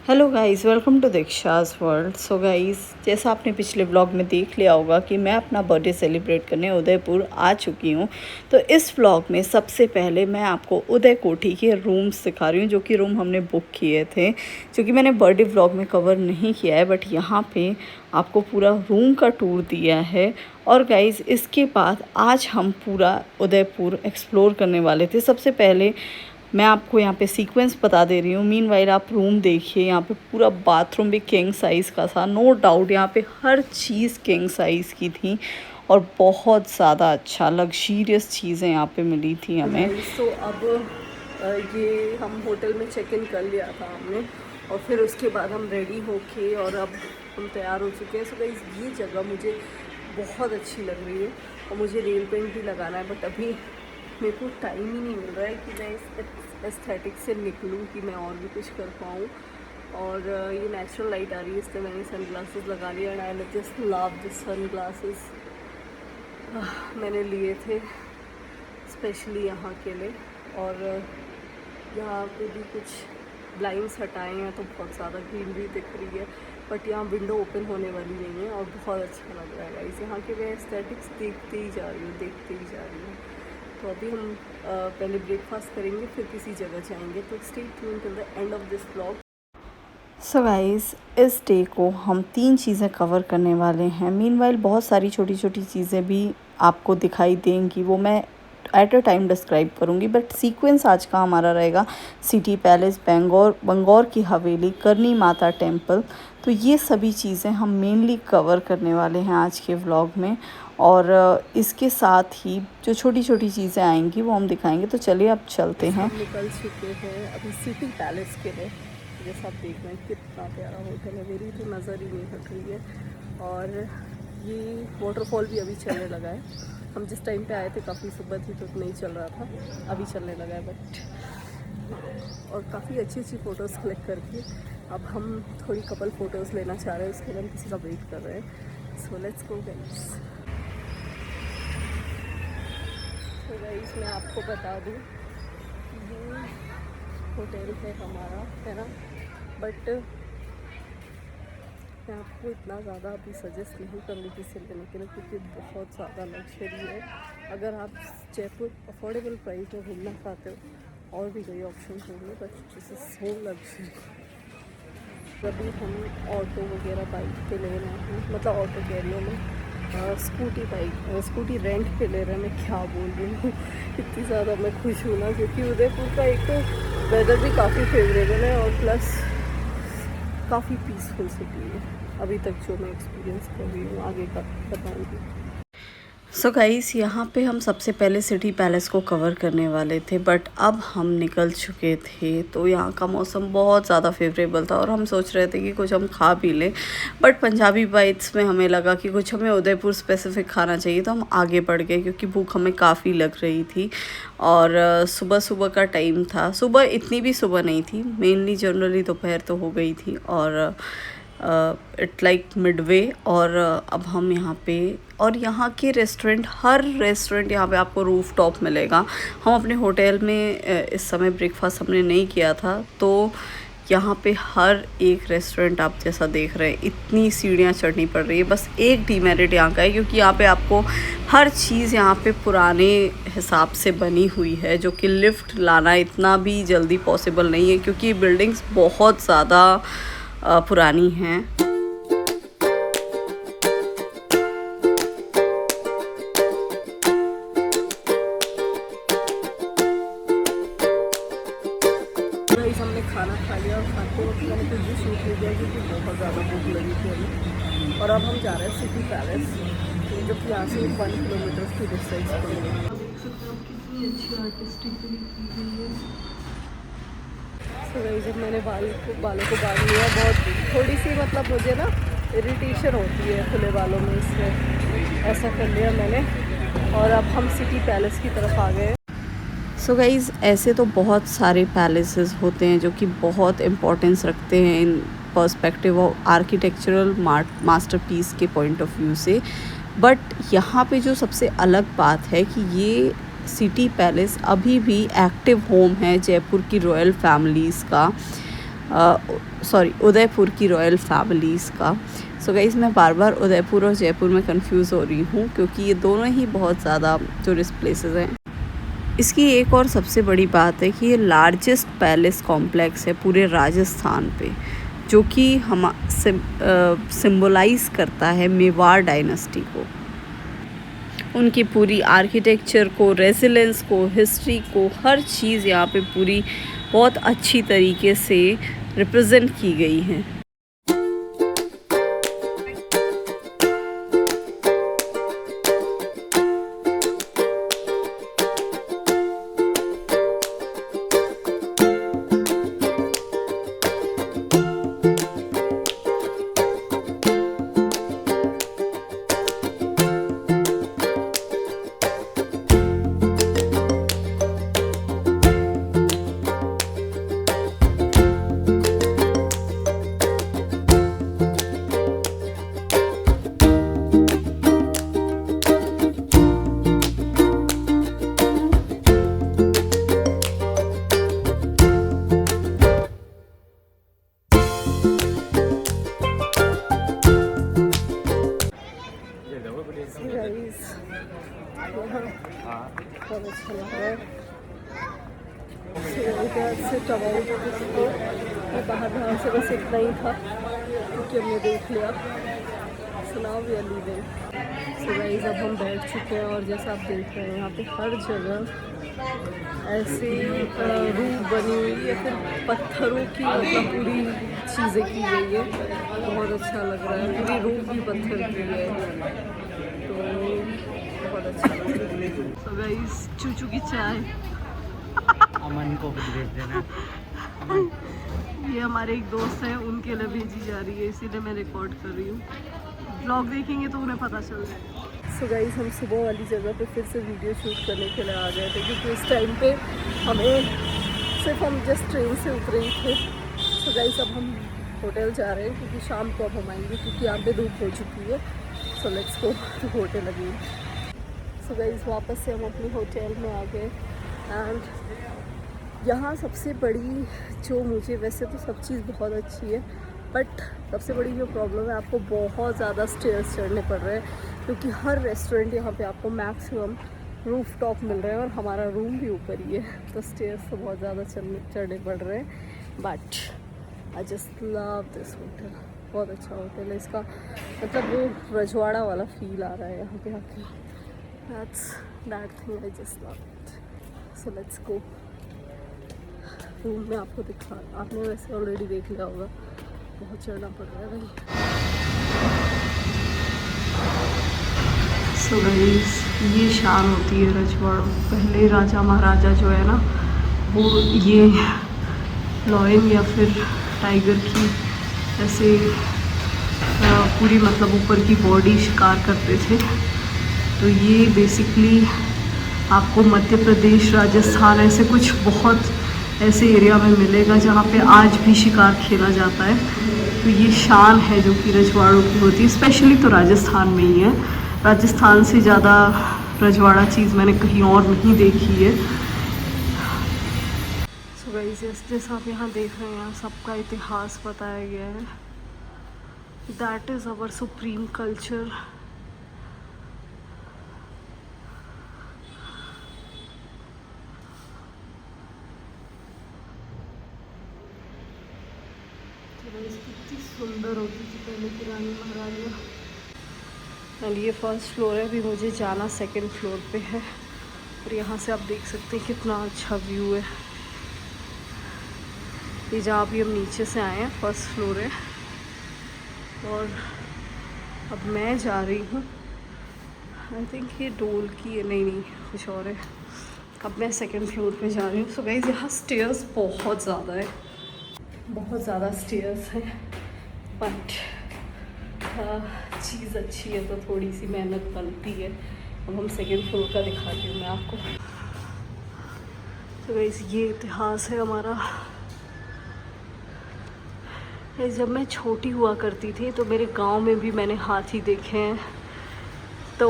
Hello guys, welcome to Diksha's world. So guys, जैसा आपने पिछले व्लॉग में देख लिया होगा कि मैं अपना बर्थडे सेलिब्रेट करने उदयपुर आ चुकी हूँ। तो इस व्लॉग में सबसे पहले मैं आपको उदय कोठी के रूम्स दिखा रही हूँ, जो कि रूम हमने बुक किए थे, जो कि मैंने बर्थडे व्लॉग में कवर नहीं किया है, बट यहाँ पे आपको पूरा रूम का टूर दिया है। और गाइस, इसके बाद आज हम पूरा उदयपुर एक्सप्लोर करने वाले थे। सबसे पहले मैं आपको यहाँ पे सीक्वेंस बता दे रही हूँ। मीनवाइल आप रूम देखिए, यहाँ पे पूरा बाथरूम भी किंग साइज़ का था। नो डाउट यहाँ पे हर चीज़ किंग साइज़ की थी और बहुत ज़्यादा अच्छा लग्जीरियस चीज़ें यहाँ पे मिली थी हमें। तो अब ये हम होटल में चेक इन कर लिया था हमने, और फिर उसके बाद हम रेडी होके और अब हम तैयार हो चुके हैं। सो गाइस, ये जगह मुझे बहुत अच्छी लग रही है और मुझे रेल पेंट भी लगाना है, बट अभी मेरे को टाइम ही नहीं मिल रहा है कि मैं इस एस्थेटिक से निकलूं कि मैं और भी कुछ कर पाऊँ। और ये नेचुरल लाइट आ रही है, इसलिए मैंने सन ग्लासेस लगा लिया and I just love this sunglasses. मैंने लिए थे स्पेशली यहाँ के लिए। और यहाँ पे भी कुछ ब्लाइंड्स हटाए हैं तो बहुत ज़्यादा ग्रीनरी दिख रही है, बट यहाँ विंडो ओपन होने वाली नहीं है और बहुत अच्छा लग रहा है गाइस। यहाँ के मैं एस्थेटिक्स देखते ही जा रही हूँ। तो अभी हम पहले ब्रेकफास्ट करेंगे, फिर किसी जगह जाएंगे। तो stay tune till the end of this vlog. So guys, इस डे को हम 3 चीज़ें कवर करने वाले हैं। मीनवाइल बहुत सारी छोटी छोटी चीज़ें भी आपको दिखाई देंगी, वो मैं एट अ टाइम डिस्क्राइब करूँगी, बट सीक्वेंस आज का हमारा रहेगा सिटी पैलेस, बंगौर की हवेली, करनी माता टेम्पल। तो ये सभी चीज़ें हम मेनली कवर करने वाले हैं आज के व्लॉग में, और इसके साथ ही जो छोटी छोटी चीज़ें आएंगी वो हम दिखाएंगे। तो चलिए अब चलते हैं। हम निकल चुके हैं अभी सिटी पैलेस के लिए। जैसा आप देख रहे हैं कितना प्यारा होटल है, मेरी तो नज़र ही नहीं हट रही है। और ये वाटरफॉल भी अभी चलने लगा है। हम जिस टाइम पे आए थे काफ़ी सुबह थी तो नहीं चल रहा था, अभी चलने लगा है बट। और काफ़ी अच्छी अच्छी फ़ोटोज़ क्लिक करके अब हम थोड़ी कपल फ़ोटोज़ लेना चाह रहे हैं, उसके लिए हम किसी का वेट कर रहे हैं। सो लेट्स गो गाइस। तो गाइस, मैं आपको बता दूँ ये होटल है हमारा, है ना, बट मैं आपको इतना ज़्यादा अभी सजेस्ट नहीं करूँगी इसे लेने के लिए, क्योंकि बहुत ज़्यादा लग्जरी है। अगर आप जयपुर अफोर्डेबल प्राइस में घूमना चाहते हो और भी कई ऑप्शन होंगे, but this is so luxury. अभी हम ऑटो वगैरह बाइक पे ले रहे हैं, मतलब ऑटो कैरियर में स्कूटी रेंट पे ले रहे हैं। मैं क्या बोल रही हूँ, इतनी ज़्यादा मैं खुश हूँ ना, क्योंकि उदयपुर का एक तो वेदर भी काफ़ी फेवरेबल है और प्लस काफ़ी पीसफुल सिटी है अभी तक जो मैं एक्सपीरियंस कर रही हूँ। आगे का बताऊँगी। सो गाइस, यहाँ पे हम सबसे पहले सिटी पैलेस को कवर करने वाले थे, बट अब हम निकल चुके थे। तो यहाँ का मौसम बहुत ज़्यादा फेवरेबल था और हम सोच रहे थे कि कुछ हम खा पी लें, बट पंजाबी बाइट्स में हमें लगा कि कुछ हमें उदयपुर स्पेसिफिक खाना चाहिए, तो हम आगे बढ़ गए क्योंकि भूख हमें काफ़ी लग रही थी। और सुबह सुबह का टाइम था, सुबह इतनी भी सुबह नहीं थी, मेनली जनरली दोपहर तो हो गई थी, और इट लाइक मिडवे। और अब हम यहाँ पे, और यहाँ के रेस्टोरेंट, हर रेस्टोरेंट यहाँ पे आपको रूफ टॉप मिलेगा। हम अपने होटल में इस समय ब्रेकफास्ट हमने नहीं किया था, तो यहाँ पे हर एक रेस्टोरेंट आप जैसा देख रहे हैं, इतनी सीढ़ियाँ चढ़नी पड़ रही है। बस एक डीमेरिट यहाँ का है, क्योंकि यहाँ पे आपको हर चीज़ यहाँ पे पुराने हिसाब से बनी हुई है, जो कि लिफ्ट लाना इतना भी जल्दी पॉसिबल नहीं है, क्योंकि बिल्डिंग्स बहुत ज़्यादा पुरानी हैं। हमने खाना खा लिया और खाते वक्त मैंने कुछ भी शूट नहीं किया क्योंकि बहुत ज़्यादा भूख लगी थी अभी। और अब हम जा रहे हैं सिटी पैलेस, जो कि यहाँ से 1 किलोमीटर की डिस्टेंस पर है। देख सकते हो कितनी अच्छी आर्टिस्टिक की गई है। तो वही जब मैंने बालों को बांध लिया, बहुत थोड़ी सी मतलब मुझे ना इरिटेशन होती है खुले बालों में, इसमें ऐसा कर लिया मैंने। और अब हम सिटी पैलेस की तरफ आ गए। सो गाइज़, ऐसे तो बहुत सारे पैलेसेस होते हैं जो कि बहुत इम्पोर्टेंस रखते हैं in perspective of architectural masterpiece के पॉइंट ऑफ व्यू से, बट यहाँ पे जो सबसे अलग बात है कि ये सिटी पैलेस अभी भी एक्टिव होम है जयपुर की रॉयल फैमिलीज़ का। उदयपुर की रॉयल फैमिलीज़ का। सो गाइज़ मैं बार बार उदयपुर और जयपुर में कंफ्यूज हो रही हूँ क्योंकि ये दोनों ही बहुत ज़्यादा टूरिस्ट प्लेसेस हैं। इसकी एक और सबसे बड़ी बात है कि ये लार्जेस्ट पैलेस कॉम्प्लेक्स है पूरे राजस्थान पे, जो कि हम सिम्बलाइज़ करता है मेवाड़ डायनेस्टी को, उनकी पूरी आर्किटेक्चर को, रेजिलेंस को, हिस्ट्री को, हर चीज़ यहाँ पे पूरी बहुत अच्छी तरीके से रिप्रेजेंट की गई है। बहुत अच्छा लग रहा है। से बाहर से बस इतना ही था क्योंकि हमने देख लिया। सुनाओ भी अली सो गाइस अब हम बैठ चुके हैं और जैसा आप देख रहे हैं यहाँ पे हर जगह ऐसी रूप बनी हुई है, फिर पत्थरों की मतलब पूरी चीज़ें की गई है। बहुत अच्छा लग रहा है, पूरी रूप भी पत्थर की है, तो बहुत अच्छा लग रहा है। सो गाइस चूचू की चाय अमन को भेज देना। ये हमारे एक दोस्त हैं, उनके लिए भेजी जा रही है, इसीलिए मैं रिकॉर्ड कर रही हूँ। ब्लॉग देखेंगे तो उन्हें पता चल जाएगा। सो गाइस हम सुबह वाली जगह पे फिर से वीडियो शूट करने के लिए आ गए थे क्योंकि उस टाइम पे हम जस्ट ट्रेन से उतरे ही थे। सो गाइस अब हम होटल जा रहे हैं क्योंकि शाम को अब हम आएंगे क्योंकि यहाँ पे धूप हो चुकी है। So let's go to hotel again. So guys वापस से हम अपनी होटल में आ गए एंड यहाँ सबसे बड़ी जो मुझे, वैसे तो सब चीज़ बहुत अच्छी है बट सबसे बड़ी जो प्रॉब्लम है, आपको बहुत ज़्यादा स्टेयर्स चढ़ने पड़ रहे हैं क्योंकि हर रेस्टोरेंट यहाँ पे आपको मैक्सिमम रूफ टॉप मिल रहे हैं और हमारा रूम भी ऊपर ही है, तो स्टेयर्स तो बहुत ज़्यादा चढ़ने पड़ रहे हैं। But I just love this hotel, बहुत अच्छा होटल है। इसका मतलब वो रजवाड़ा वाला फील आ रहा है यहाँ पे आके। That thing I just love it. So let's go. Room में आपको दिखा, आपने वैसे ऑलरेडी देख लिया होगा, बहुत चढ़ना पड़ रहा है भाई। सो गाइस ये शान होती है रजवाड़ों। पहले राजा महाराजा जो है ना, वो ये लॉयन या फिर टाइगर की ऐसे पूरी मतलब ऊपर की बॉडी शिकार करते थे। तो ये बेसिकली आपको मध्य प्रदेश, राजस्थान, ऐसे कुछ बहुत ऐसे एरिया में मिलेगा जहाँ पे आज भी शिकार खेला जाता है। तो ये शान है जो कि रजवाड़ों की होती है, स्पेशली तो राजस्थान में ही है। राजस्थान से ज़्यादा रजवाड़ा चीज़ मैंने कहीं और नहीं देखी है। सो गाइस जैसा आप यहाँ देख रहे हैं, यहाँ सबका इतिहास बताया गया है। That is our supreme culture. कितनी सुंदर होती थी पहले की रानी महारानियाँ। एंड ये फर्स्ट फ्लोर है, अभी मुझे जाना सेकंड फ्लोर पे है और यहाँ से आप देख सकते हैं कितना अच्छा व्यू है। ये जहाँ भी हम नीचे से आए हैं फर्स्ट फ्लोर है और अब मैं जा रही हूँ, आई थिंक ये डोल की है, नहीं कुछ और है। अब मैं सेकंड फ्लोर पे जा रही हूँ। सो गाइस यहाँ स्टेयर्स बहुत ज़्यादा है, बहुत ज़्यादा स्टेयर्स हैं, बट चीज़ अच्छी है तो थोड़ी सी मेहनत बनती है। अब हम सेकंड फ्लोर का दिखाती हूँ मैं आपको। तो गाइस ये इतिहास है हमारा। जब मैं छोटी हुआ करती थी तो मेरे गांव में भी मैंने हाथी देखे हैं, तो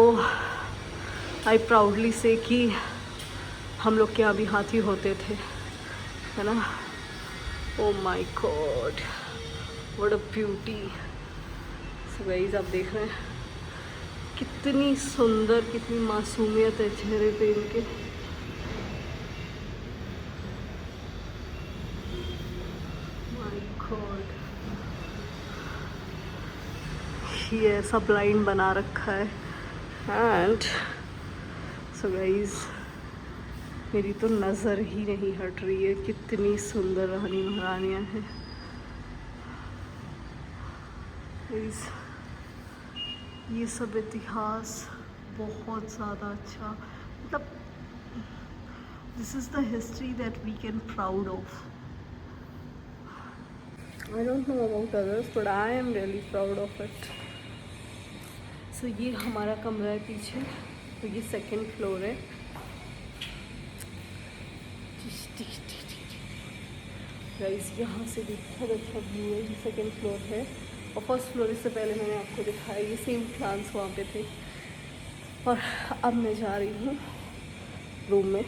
आई प्राउडली से कि हम लोग के यहाँ भी हाथी होते थे, है ना। Oh my God, what a beauty. So guys आप देख रहे हैं कितनी सुंदर, कितनी मासूमियत है चेहरे पे इनके। माय गॉड, ये ऐसा ब्लाइंड बना रखा है। एंड सो गाइस मेरी तो नज़र ही नहीं हट रही है, कितनी सुंदर रानी महारानियाँ हैं। गाइस ये सब इतिहास बहुत ज़्यादा अच्छा, मतलब this is the history that we can proud of. I don't know about others but I am really proud of it. So ये हमारा कमरा है पीछे, तो ये सेकंड फ्लोर है। गाइस यहाँ से भी बहुत अच्छा व्यू है, ये सेकंड फ्लोर है। और फर्स्ट फ्लोर इससे पहले मैंने आपको दिखाया, ये सेम प्लांट्स वहाँ पे थे। और अब मैं जा रही हूँ रूम में।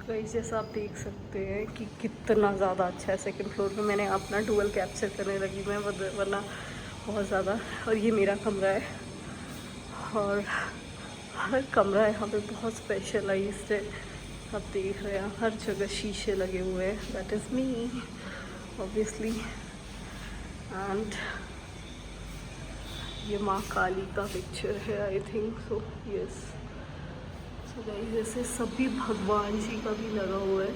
गाइस जैसा आप देख सकते हैं कि कितना ज़्यादा अच्छा है सेकंड फ्लोर पे। मैंने अपना डुअल कैप्चर करने लगी मैं, वरना बहुत ज़्यादा। और ये मेरा कमरा है, और हर कमरा यहाँ पे बहुत स्पेशलाइज्ड है। आप देख रहे हैं हर जगह शीशे लगे हुए हैं, that is me obviously. And ये माँ काली का पिक्चर है, I think so, yes. So guys जैसे सभी भगवान जी का भी लगा हुआ है,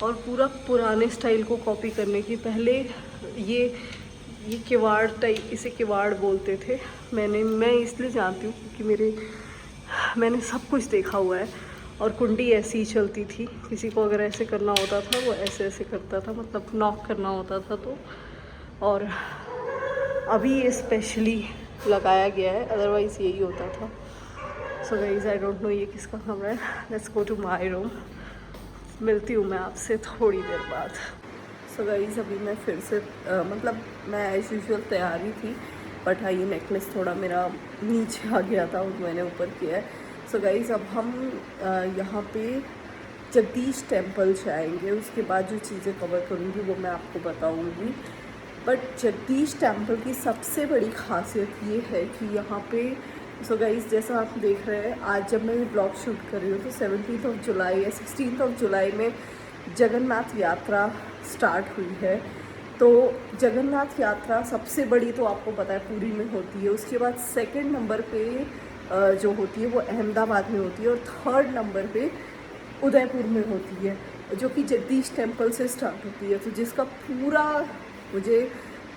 और पूरा पुराने स्टाइल को कॉपी करने की। पहले ये किवाड़ टाइप, इसे किवाड़ बोलते थे। मैं इसलिए जानती हूँ क्योंकि मैंने सब कुछ देखा हुआ है। और कुंडी ऐसी ही चलती थी, किसी को अगर ऐसे करना होता था वो ऐसे ऐसे करता था, मतलब नॉक करना होता था तो। और अभी ये स्पेशली लगाया गया है, अदरवाइज़ यही होता था। So guys I don't know ये किसका कमरा है। Let's go to my room. मिलती हूँ मैं आपसे थोड़ी देर बाद। सो गाइस अभी मैं फिर से मतलब मैं एज यूजुअल तैयार ही थी, बट हाँ ये नेकलेस थोड़ा मेरा नीचे आ गया था और मैंने ऊपर किया है। सो गाइस अब हम यहाँ पे जगदीश टेम्पल जाएंगे, उसके बाद जो चीज़ें कवर करूँगी वो मैं आपको बताऊँगी। बट जगदीश टेम्पल की सबसे बड़ी खासियत ये है कि यहाँ पे, सो गाइस जैसा आप देख रहे हैं, आज जब मैं ये ब्लॉग शूट कर रही हूँ तो 17 जुलाई या 16 जुलाई में जगन्नाथ यात्रा स्टार्ट हुई है। तो जगन्नाथ यात्रा सबसे बड़ी तो आपको पता है पुरी में होती है, उसके बाद सेकंड नंबर पे जो होती है वो अहमदाबाद में होती है, और थर्ड नंबर पे उदयपुर में होती है, जो कि जगदीश टेम्पल से स्टार्ट होती है। तो जिसका पूरा मुझे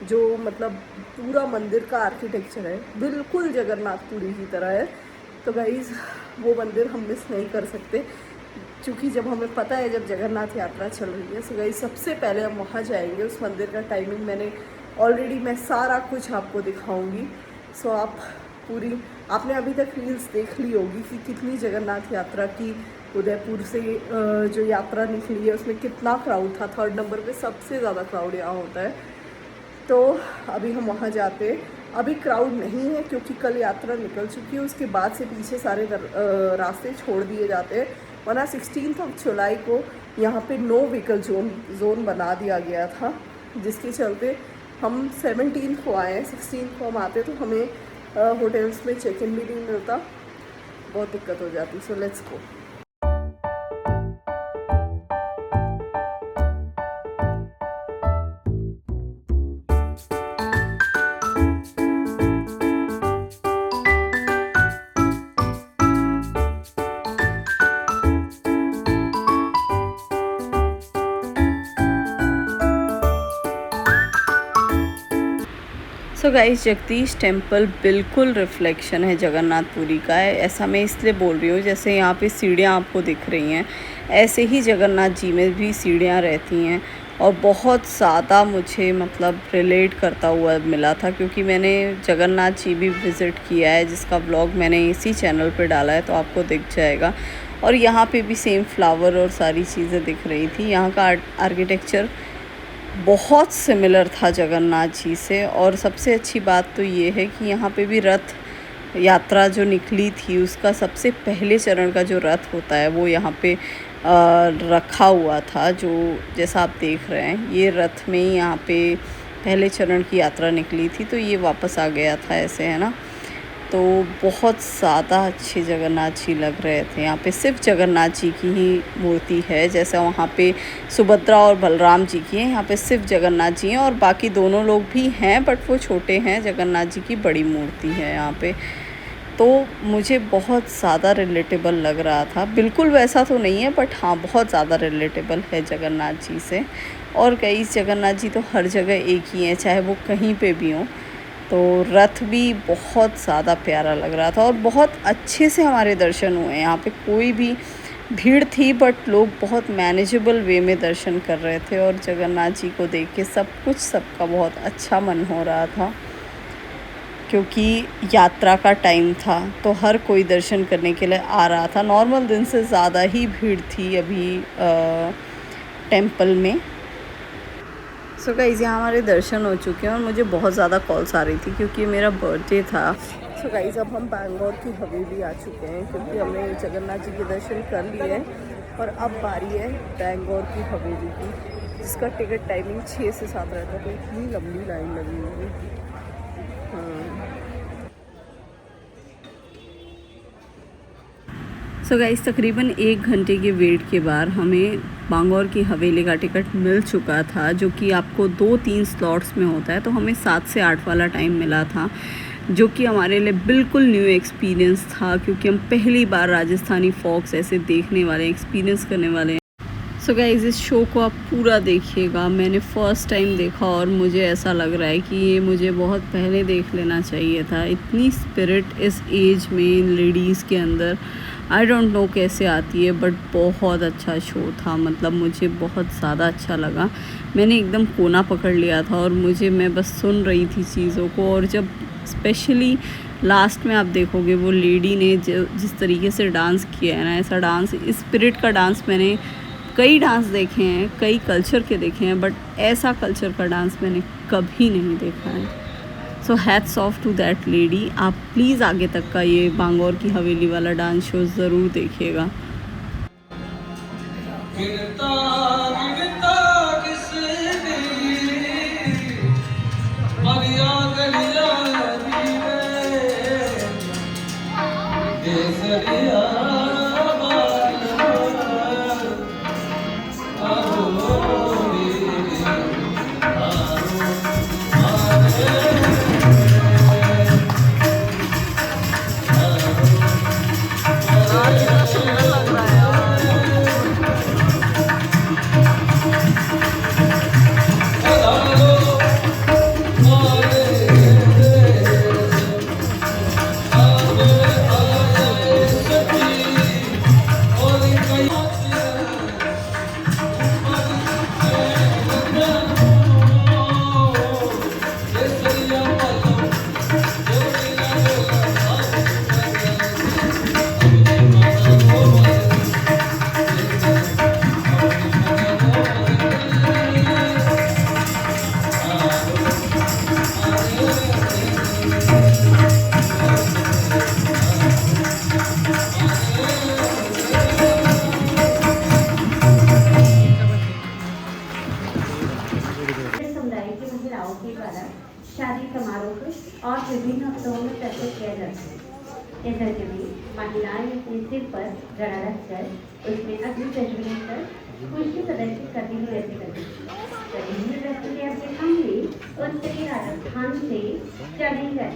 जो मतलब पूरा मंदिर का आर्किटेक्चर है बिल्कुल जगन्नाथपुरी की तरह है। तो गाइज़ वो मंदिर हम मिस नहीं कर सकते, क्योंकि जब हमें पता है जब जगन्नाथ यात्रा चल रही है। सो गाइस सबसे पहले हम वहाँ जाएंगे। उस मंदिर का टाइमिंग मैं सारा कुछ आपको दिखाऊंगी। सो आपने अभी तक रील्स देख ली होगी कि कितनी जगन्नाथ यात्रा की उदयपुर से जो यात्रा निकली है उसमें कितना क्राउड था। थर्ड नंबर पे सबसे ज़्यादा क्राउड यहाँ होता है। तो अभी हम वहाँ जाते हैं। अभी क्राउड नहीं है क्योंकि कल यात्रा निकल चुकी है, उसके बाद से पीछे सारे रास्ते छोड़ दिए जाते हैं। वरना 16 जुलाई को यहाँ पे नो व्हीकल जोन बना दिया गया था, जिसके चलते हम 17 को आए हैं। 16 को हम आते तो हमें होटल्स में चेक इन भी नहीं मिलता, बहुत दिक्कत हो जाती। सो let's go. So guys Jagdish temple बिल्कुल रिफ्लेक्शन है जगन्नाथपुरी का है। ऐसा मैं इसलिए बोल रही हूँ, जैसे यहाँ पे सीढ़ियाँ आपको दिख रही हैं, ऐसे ही जगन्नाथ जी में भी सीढ़ियाँ रहती हैं। और बहुत ज़्यादा मुझे मतलब रिलेट करता हुआ मिला था, क्योंकि मैंने जगन्नाथ जी भी विज़िट किया है, जिसका ब्लॉग मैंने इसी चैनल पे डाला है, तो आपको दिख जाएगा। और यहाँ पे भी सेम फ्लावर और सारी चीज़ें दिख रही थी। यहाँ का आर्किटेक्चर बहुत सिमिलर था जगन्नाथ जी से। और सबसे अच्छी बात तो ये है कि यहाँ पे भी रथ यात्रा जो निकली थी उसका सबसे पहले चरण का जो रथ होता है वो यहाँ पे रखा हुआ था, जो जैसा आप देख रहे हैं ये रथ में ही यहाँ पे पहले चरण की यात्रा निकली थी, तो ये वापस आ गया था ऐसे, है ना। तो बहुत ज़्यादा अच्छे जगन्नाथ जी लग रहे थे। यहाँ पे सिर्फ जगन्नाथ जी की ही मूर्ति है, जैसे वहाँ पे सुभद्रा और बलराम जी की है, यहाँ पे सिर्फ जगन्नाथ जी हैं और बाकी दोनों लोग भी हैं बट वो छोटे हैं। जगन्नाथ जी की बड़ी मूर्ति है यहाँ पे। तो मुझे बहुत ज़्यादा रिलेटेबल लग रहा था, बिल्कुल वैसा तो नहीं है बट हाँ बहुत ज़्यादा रिलेटेबल है जगन्नाथ जी से। और कई जगन्नाथ जी तो हर जगह एक ही हैं, चाहे वो कहीं पे भी हों। तो रथ भी बहुत ज़्यादा प्यारा लग रहा था और बहुत अच्छे से हमारे दर्शन हुए। यहाँ पे कोई भी भीड़ थी बट लोग बहुत मैनेजेबल वे में दर्शन कर रहे थे और जगन्नाथ जी को देख के सब कुछ सबका बहुत अच्छा मन हो रहा था, क्योंकि यात्रा का टाइम था तो हर कोई दर्शन करने के लिए आ रहा था। नॉर्मल दिन से ज़्यादा ही भीड़ थी अभी टेंपल में। सो गाइस यहाँ हमारे दर्शन हो चुके हैं और मुझे बहुत ज़्यादा कॉल्स आ रही थी क्योंकि मेरा बर्थडे था। सो गाइस अब हम बैंगलोर की हवेली आ चुके हैं क्योंकि हमने जगन्नाथ जी के दर्शन कर लिए हैं और अब बारी है बैंगलोर की हवेली की, जिसका टिकट टाइमिंग 6 से 7 रहता है। तो इतनी लंबी लाइन लगी हुई है। सो गाइस तकरीबन 1 घंटे के वेट के बाद हमें बैंगलोर की हवेली का टिकट मिल चुका था, जो कि आपको 2-3 स्लॉट्स में होता है। तो हमें 7 से 8 वाला टाइम मिला था, जो कि हमारे लिए बिल्कुल न्यू एक्सपीरियंस था क्योंकि हम पहली बार राजस्थानी फॉक्स ऐसे देखने वाले, एक्सपीरियंस करने वाले हैं। सो गाइस इस शो को आप पूरा देखिएगा। मैंने फ़र्स्ट टाइम देखा और मुझे ऐसा लग रहा है कि ये मुझे बहुत पहले देख लेना चाहिए था। इतनी स्पिरिट इस एज में लेडीज़ के अंदर आई डोंट नो कैसे आती है, बट बहुत अच्छा शो था। मतलब मुझे बहुत ज़्यादा अच्छा लगा। मैंने एकदम कोना पकड़ लिया था और मैं बस सुन रही थी चीज़ों को। और जब स्पेशली लास्ट में आप देखोगे वो लेडी ने जिस तरीके से डांस किया है ना, ऐसा डांस, स्पिरिट का डांस मैंने कई डांस देखे हैं, कई कल्चर के देखे हैं, बट ऐसा कल्चर का डांस मैंने कभी नहीं देखा है। So hats off to that lady. आप प्लीज़ आगे तक का ये बैंगलोर की हवेली वाला डांस शो ज़रूर देखिएगा। शादी समारोह और विभिन्न उत्सवों में प्रस्तुत किया जाता है। जैसा कि महिलाएं अपने सिर पर जड़ा रखकर उसमें अग्नि प्रज्वलित कर खुशी प्रदर्शित करती हुई रहती करती है। के सामने उत्तरी राजस्थान से चंडीगढ़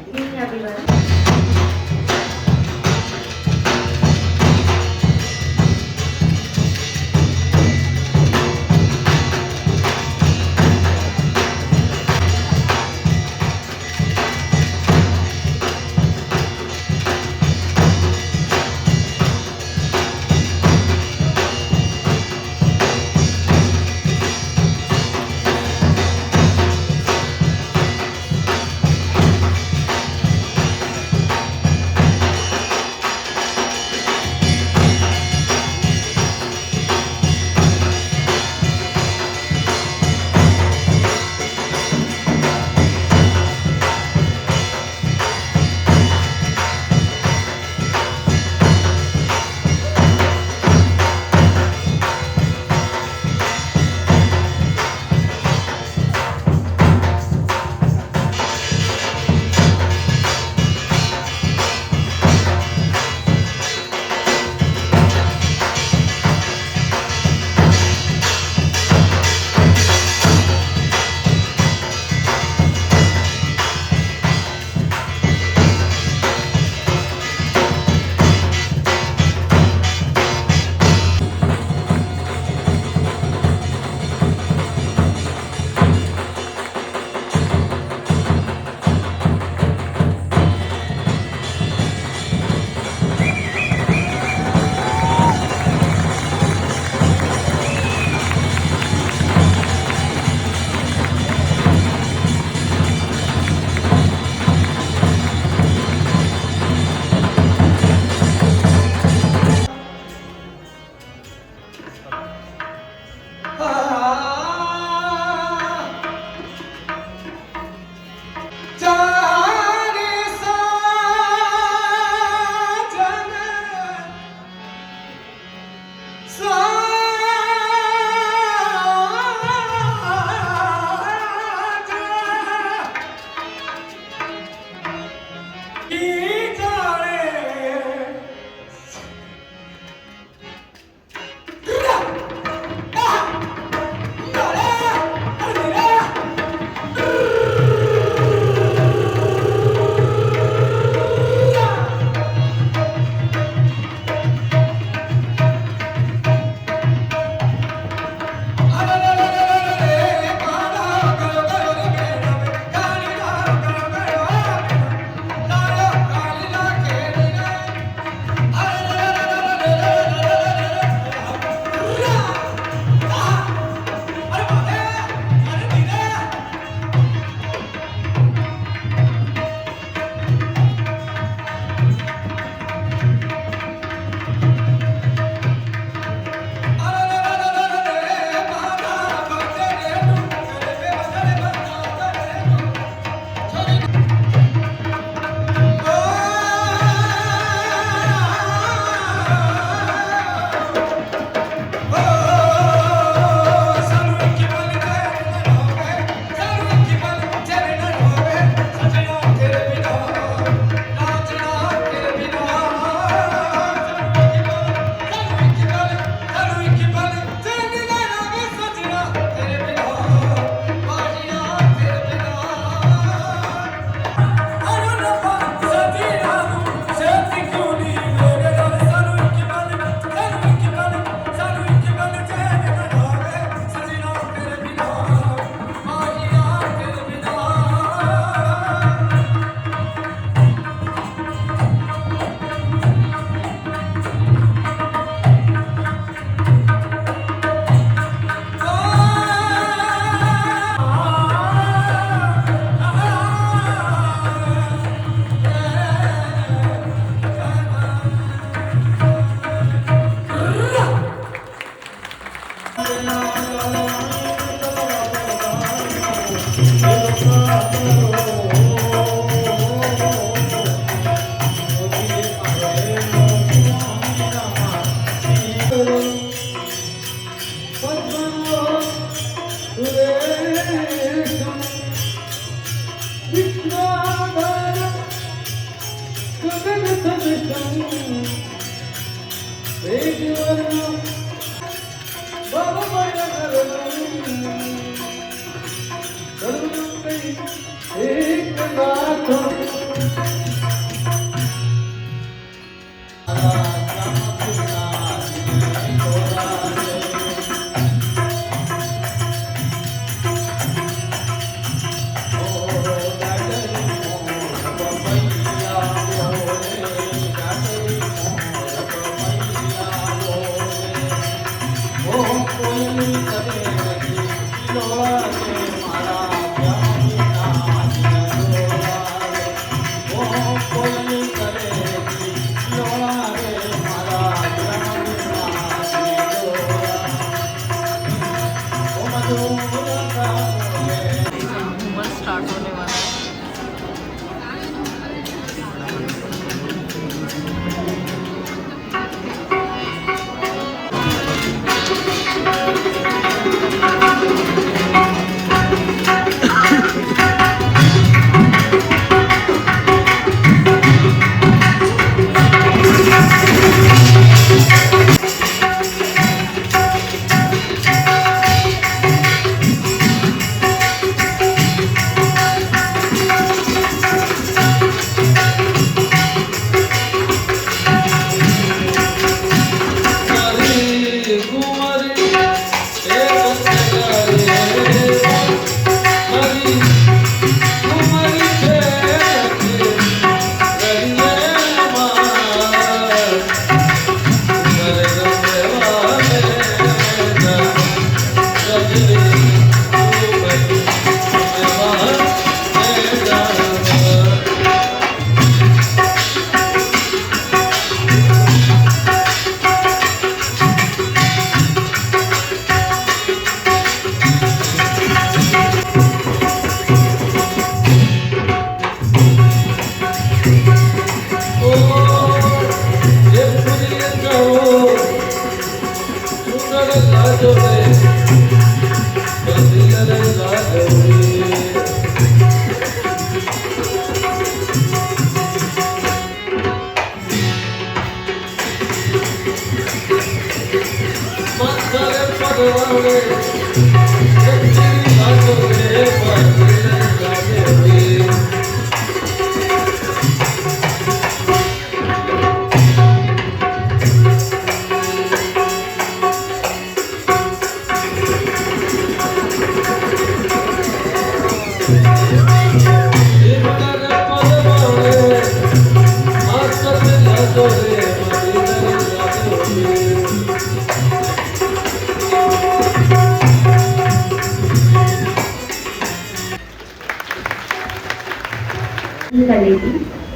करने की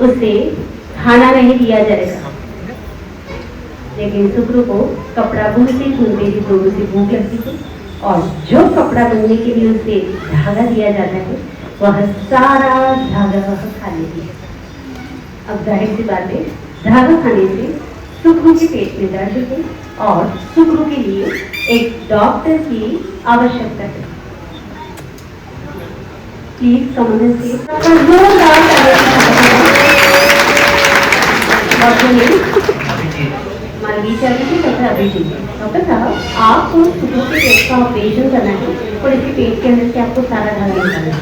उसे खाना नहीं दिया जाएगा, लेकिन सुक्रू को कपड़ा बुनते बुनते ही जोरों से भूख लगती है और जो कपड़ा बनने के लिए उसे धागा दिया जाता है वह सारा धागा वह खा लेती है। अब जाहिर सी बात है, धागा खाने से सुक्रू के पेट में दर्द है और सुक्रू के लिए एक डॉक्टर की आवश्यकता है। प्लीज कमन से जोरदार मालवीय चर्बी तथा अभिजीत। डॉक्टर साहब, आपको सुक्रू के पेट का ऑपरेशन करना है और इसके पेट के अंदर से आपको सारा धागा निकालना है।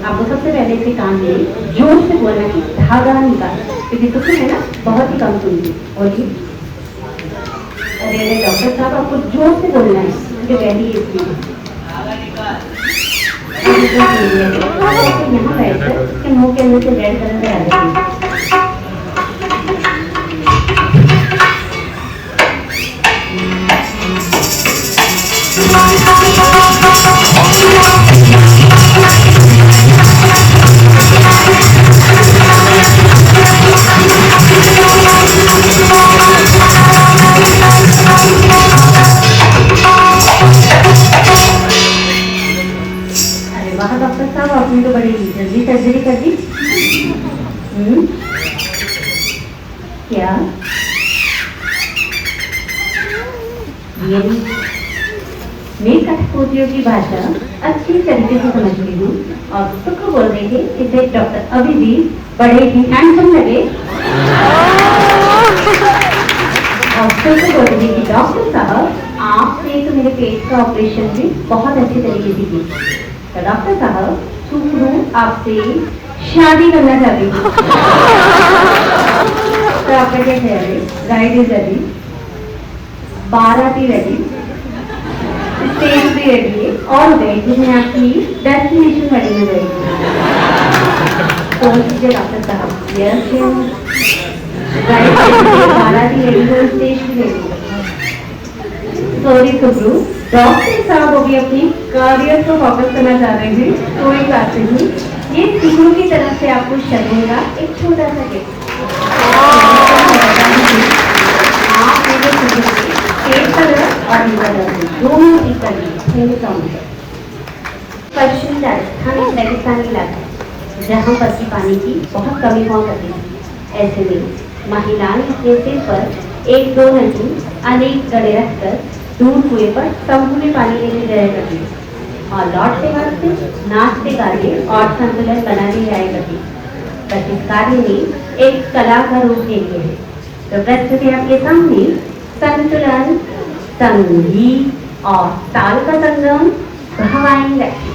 आपको सबसे पहले इसे काम में जोर से बोलना है धागा निकाल, क्योंकि सुक्रू है ना बहुत ही कम सुनती। बोलिए। अरे डॉक्टर साहब, आपको जोर से बोलना है जो पहली इसमें यहाँ बैठकर इसके मुंह के अंदर से रेड कलर से आ जाती है। डॉक्टर साहब, आपने तो बड़ी जल्दी सर्जरी कर दी। क्या मैं कठपुतलियों की भाषा अच्छी तरीके से समझती हूँ और सुक्रू बोल रही थी इसे डॉक्टर अभी भी बड़े ही हैंडसम लगे और सुक्रू बोल रही थी कि डॉक्टर साहब, आपने तो मेरे पेट का ऑपरेशन भी बहुत अच्छी तरीके से की। तो डॉक्टर साहब, सुक्रू आपसे शादी करना चाहती हूँ। तो आपका क्या ख्याल है? ब्राइड इज रेडी, बारात भी रेडी, स्टेज भी रेडी है और वेडिंग में आपकी डेस्टिनेशन वेडिंग में रहेगी। तो कीजिए डॉक्टर साहब। यस, ब्राइड रेडी, बारात भी रेडी है, स्टेज भी रेडी है। सॉरी सुक्रू, डॉक्टर साहब अभी अपनी करियर को फोकस करना चाह रहे हैं। कोई बात नहीं, ये सुक्रू की तरफ से आपको शगुन का एक छोटा सा गिफ्ट। आप मेरे सुक्रू को एक कलर और एक कलर दोनों की कलर पश्चिम राजस्थान एक रेगिस्तानी इलाका है जहाँ पर की पानी की बहुत कमी हुआ करती है। ऐसे में महिलाएं अपने सिर पर एक दो नहीं अनेक गड़े रखकर दूर कुएं पर तंबू में पानी लेने जाया करती और लौटते वक्त नाचते गाते और संतुलन बनाने जाया करती। बस इस कार्य में एक कला का रूप ले लिया है। तो प्रस्तुत है आपके सामने संतुलन, संगीत और ताल का संगम भवानी लक्ष्मी।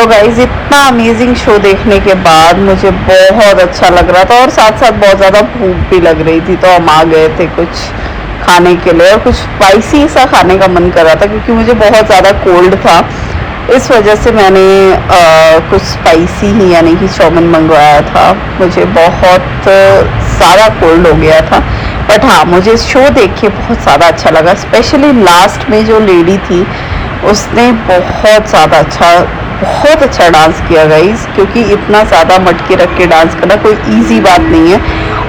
सो गाइज इतना अमेजिंग शो देखने के बाद मुझे बहुत अच्छा लग रहा था और साथ साथ बहुत ज़्यादा भूख भी लग रही थी, तो हम आ गए थे कुछ खाने के लिए और कुछ स्पाइसी सा खाने का मन कर रहा था क्योंकि मुझे बहुत ज़्यादा कोल्ड था। इस वजह से मैंने कुछ स्पाइसी ही यानी कि चाउमीन मंगवाया था। मुझे बहुत ज़्यादा कोल्ड हो गया था, बट हाँ मुझे शो देख के बहुत ज़्यादा अच्छा लगा। स्पेशली लास्ट में जो लेडी थी उसने बहुत अच्छा डांस किया गाइस, क्योंकि इतना ज़्यादा मटके रख के डांस करना कोई इजी बात नहीं है।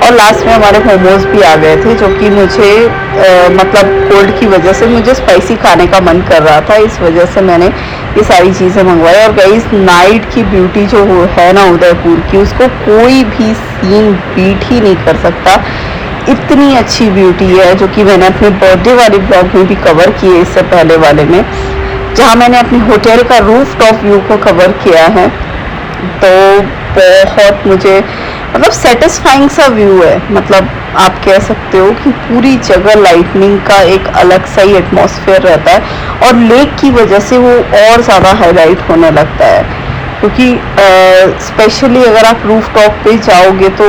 और लास्ट में हमारे मोमोज भी आ गए थे जो कि मुझे मतलब कोल्ड की वजह से मुझे स्पाइसी खाने का मन कर रहा था, इस वजह से मैंने ये सारी चीज़ें मंगवाई। और गाइस नाइट की ब्यूटी जो है ना उदयपुर की, उसको कोई भी सीन बीट ही नहीं कर सकता। इतनी अच्छी ब्यूटी है जो कि मैंने अपने बर्थडे वाले ब्लॉग में भी कवर किए, इससे पहले वाले में जहाँ मैंने अपने होटल का रूफ टॉप व्यू को कवर किया है। तो बहुत मुझे मतलब सेटिस्फाइंग सा व्यू है, मतलब आप कह सकते हो कि पूरी जगह लाइटनिंग का एक अलग सा ही एटमॉस्फेयर रहता है और लेक की वजह से वो और ज़्यादा हाईलाइट होने लगता है। क्योंकि स्पेशली अगर आप रूफ टॉप पे जाओगे तो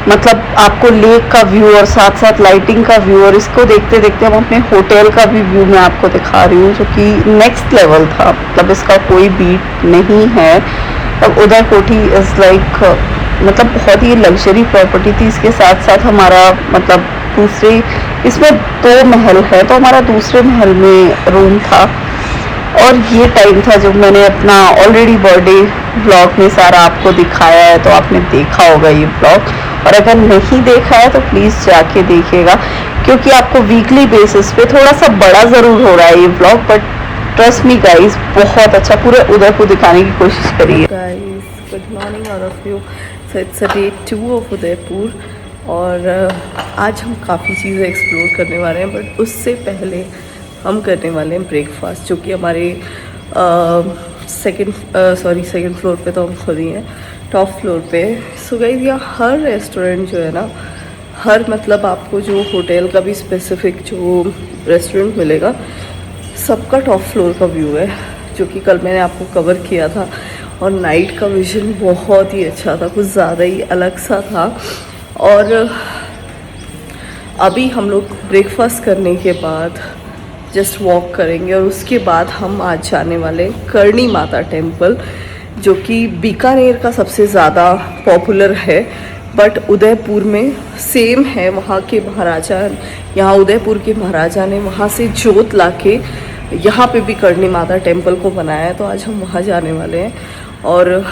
मतलब आपको लेक का व्यू और साथ साथ लाइटिंग का व्यू, और इसको देखते देखते हम अपने होटल का भी व्यू मैं आपको दिखा रही हूँ जो कि नेक्स्ट लेवल था। मतलब इसका कोई बीट नहीं है। अब उदय कोठी इज़ लाइक मतलब बहुत ही लग्जरी प्रॉपर्टी थी। इसके साथ साथ हमारा मतलब दूसरे इसमें 2 महल है, तो हमारा दूसरे महल में रूम था। और ये टाइम था जब मैंने अपना ऑलरेडी बर्थडे व्लॉग में सारा आपको दिखाया है, तो आपने देखा होगा ये व्लॉग। और अगर नहीं देखा है तो प्लीज़ जाके देखिएगा, क्योंकि आपको वीकली बेसिस पे थोड़ा सा बड़ा ज़रूर हो रहा है ये vlog, but trust me guys बहुत अच्छा पूरे उदयपुर दिखाने की कोशिश करिए। Guys good morning all of you. So it's day 2 of Udaipur और आज हम काफ़ी चीज़ें एक्सप्लोर करने वाले हैं, बट उससे पहले हम करने वाले हैं ब्रेकफास्ट, जो कि हमारे सेकंड फ्लोर पे तो हम खुद ही हैं, टॉप फ्लोर पे। सो गाइस यहाँ हर रेस्टोरेंट जो है ना, हर मतलब आपको जो होटल का भी स्पेसिफिक जो रेस्टोरेंट मिलेगा सबका टॉप फ्लोर का व्यू है, जो कि कल मैंने आपको कवर किया था। और नाइट का विजन बहुत ही अच्छा था, कुछ ज़्यादा ही अलग सा था। और अभी हम लोग ब्रेकफास्ट करने के बाद जस्ट वॉक करेंगे और उसके बाद हम आज जाने वाले करणी माता टेम्पल, जो कि बीकानेर का सबसे ज़्यादा पॉपुलर है, बट उदयपुर में सेम है। वहाँ के महाराजा, यहाँ उदयपुर के महाराजा ने वहाँ से जोत लाके यहाँ पे भी करणी माता टेम्पल को बनाया है, तो आज हम वहाँ जाने वाले हैं। और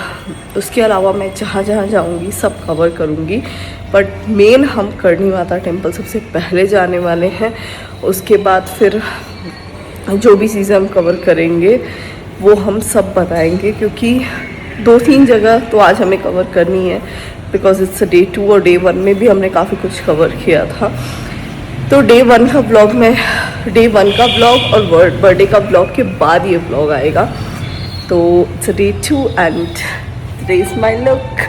उसके अलावा मैं जहाँ जहाँ जाऊँगी सब कवर करूँगी, बट मेन हम करणी माता टेम्पल सबसे पहले जाने वाले हैं। उसके बाद फिर जो भी चीज़ें हम कवर करेंगे वो हम सब बताएंगे, क्योंकि 2-3 जगह तो आज हमें कवर करनी है, बिकॉज इट्स डे 2 और डे 1 में भी हमने काफ़ी कुछ कवर किया था। तो डे 1 का ब्लॉग और बर्थडे का ब्लॉग के बाद ये ब्लॉग आएगा। तो it's day 2 and today is my look.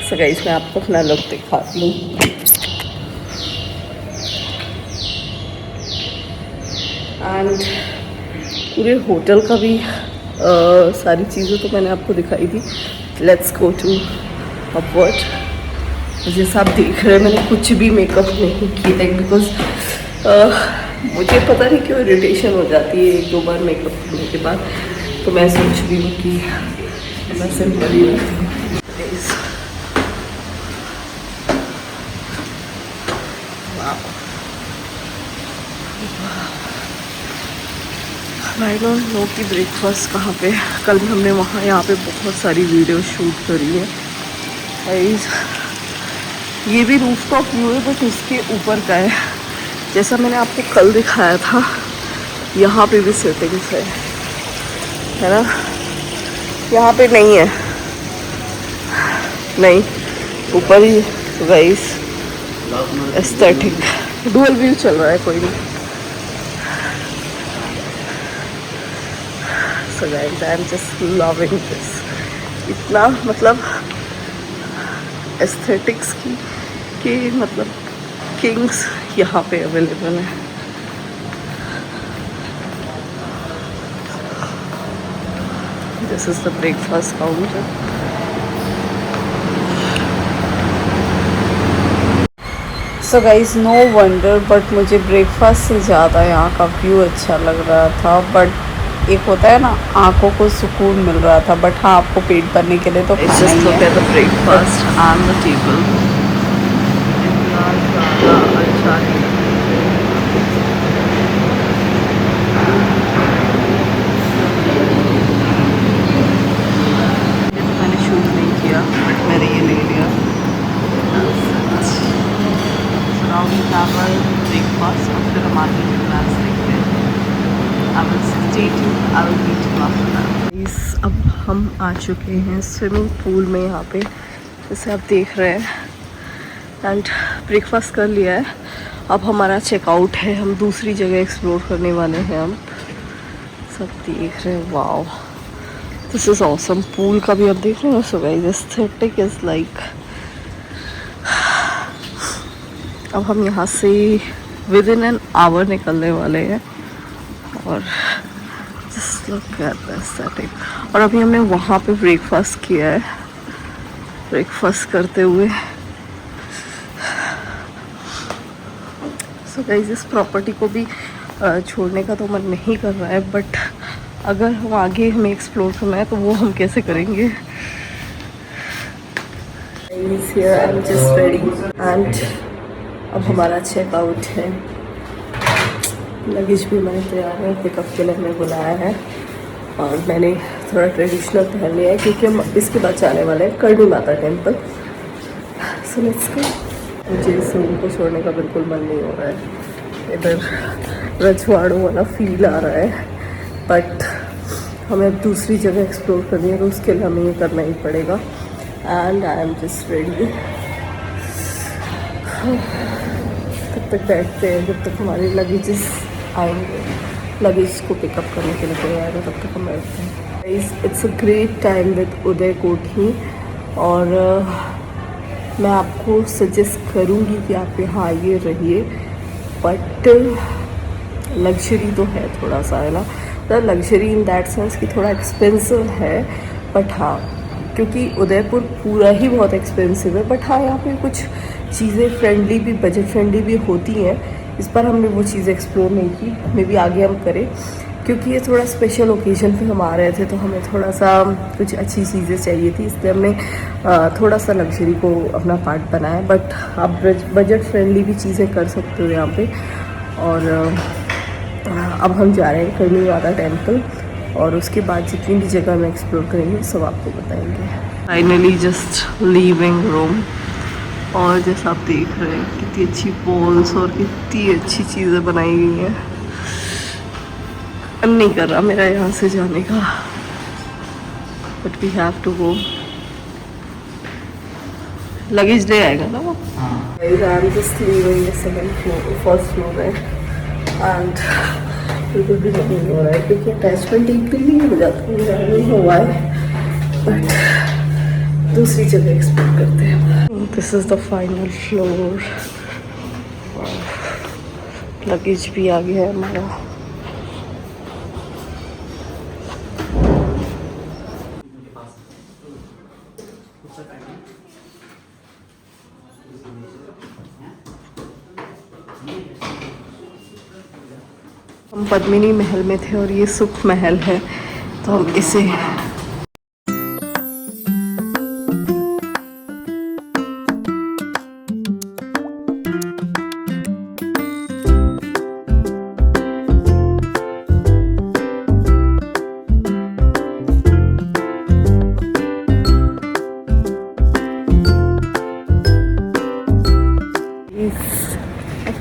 So guys मैं आपको अपना लुक दिखाती हूँ। एंड पूरे होटल का भी सारी चीज़ें तो मैंने आपको दिखाई थी। Let's go to upward. जैसा आप देख रहे हैं मैंने कुछ भी मेकअप नहीं किया है, बिकॉज मुझे पता नहीं क्यों इरिटेशन हो जाती है 1-2 बार मेकअप करने के बाद, तो मैं सोच रही हूँ कि मैं सिंपल ही रहती हूँ। आई डोंट नो कि ब्रेकफास्ट कहाँ पे। कल हमने वहाँ यहाँ पे बहुत सारी वीडियो शूट करी है गाइस। ये भी रूफ टॉप व्यू है, बट इसके ऊपर का है। जैसा मैंने आपको कल दिखाया था, यहाँ पे भी सेटिंग्स है ना, यहाँ पे नहीं है, नहीं ऊपर ही गाइस। एस्थेटिक डुअल व्यू चल रहा है, कोई नहीं। So guys, I'm just loving this. इतना मतलब एस्थेटिक्स की मतलब किंग्स यहाँ पे अवेलेबल है। This is the breakfast counter. So guys no wonder, but मुझे ब्रेकफास्ट से ज़्यादा यहाँ का व्यू अच्छा लग रहा था। बट एक होता है ना, आंखों को सुकून मिल रहा था। बट हाँ, आपको पेट भरने के लिए तो खाना ही है। The breakfast on the table इतना ज़्यादा अच्छा है। मैंने शूट नहीं किया, बट मैंने ये ले लिया। Now we have our breakfast और फिर हम आगे की क्लास देखते हैं। I will stay tuned, I will meet you after that। अब हम आ चुके हैं स्विमिंग पूल में, यहाँ पे जैसे आप देख रहे हैं। एंड ब्रेकफास्ट कर लिया है, अब हमारा चेकआउट है। हम दूसरी जगह एक्सप्लोर करने वाले हैं। हम सब देख रहे हैं, wow this is awesome. Pool का भी आप देख रहे हो। So guys aesthetic is like. अब हम यहाँ से विद इन एन आवर निकलने वाले हैं और just look at the aesthetic. और अभी हमने वहाँ पे ब्रेकफास्ट किया है। ब्रेकफास्ट करते हुए सो गाइस इस प्रॉपर्टी को भी छोड़ने का तो मन नहीं कर रहा है, बट अगर हम आगे हमें एक्सप्लोर करना है तो वो हम कैसे करेंगे। Here I'm just ready and अब हमारा चेकआउट है। लगेज भी हमारे तैयार है, पिकअप के लिए हमें बुलाया है। और मैंने थोड़ा ट्रेडिशनल पहन लिया है क्योंकि हम इसके बाद जाने वाले हैं Karni Mata temple. So let's गो। मुझे इस रूम को छोड़ने का बिल्कुल मन नहीं हो रहा है। इधर रजवाड़ों वाला फील आ रहा है, बट हमें अब दूसरी जगह एक्सप्लोर करनी है तो उसके लिए हमें ये करना ही पड़ेगा। And I am just ready. तब तक बैठते हैं जब तक हमारे लगेजेस आएंगे। लगेज को पिकअप करने के लिए कोई आएगा, तब तक हम बैठते हैं। It's a great time with Uday Kothi. और मैं आपको सजेस्ट करूँगी कि आप यहाँ आइए, रहिए। बट लग्जरी तो है थोड़ा सा, है ना। तो लग्जरी इन दैट सेंस कि थोड़ा एक्सपेंसिव है, बट हाँ क्योंकि उदयपुर पूरा ही बहुत एक्सपेंसिव है। बट हाँ यहाँ पे कुछ चीज़ें फ्रेंडली भी, बजट फ्रेंडली भी होती हैं। इस बार हमने वो चीज़ें एक्सप्लोर नहीं की, मे बी आगे हम करें क्योंकि ये थोड़ा स्पेशल ओकेजन पे हम आ रहे थे तो हमें थोड़ा सा कुछ अच्छी चीज़ें चाहिए थी, इसलिए हमने थोड़ा सा लग्जरी को अपना पार्ट बनाया। बट आप बजट फ्रेंडली भी चीज़ें कर सकते हो यहाँ पे। और अब हम जा रहे हैं करणी माता टेम्पल और उसके बाद जितनी भी जगह हम एक्सप्लोर करेंगे सब आपको बताएंगे। Finally just leaving room. और जैसा आप देख रहे हैं कितनी अच्छी वॉल्स और कितनी अच्छी चीज़ें बनाई गई हैं। मन नहीं कर रहा मेरा यहाँ से जाने का, but we have to go. Luggage ले आएगा ना वो। I am just leaving the second floor, first floor है। एंड बिल्कुल भी नहीं हो रहा है क्योंकि अटैचमेंट एक दिन नहीं हो जाता, नहीं हुआ है। बट दूसरी जगह एक्सप्लोर करते हैं। This is the final floor. Luggage भी आ गया है हमारा। हम पद्मिनी महल में थे और ये सुख महल है, तो हम इसे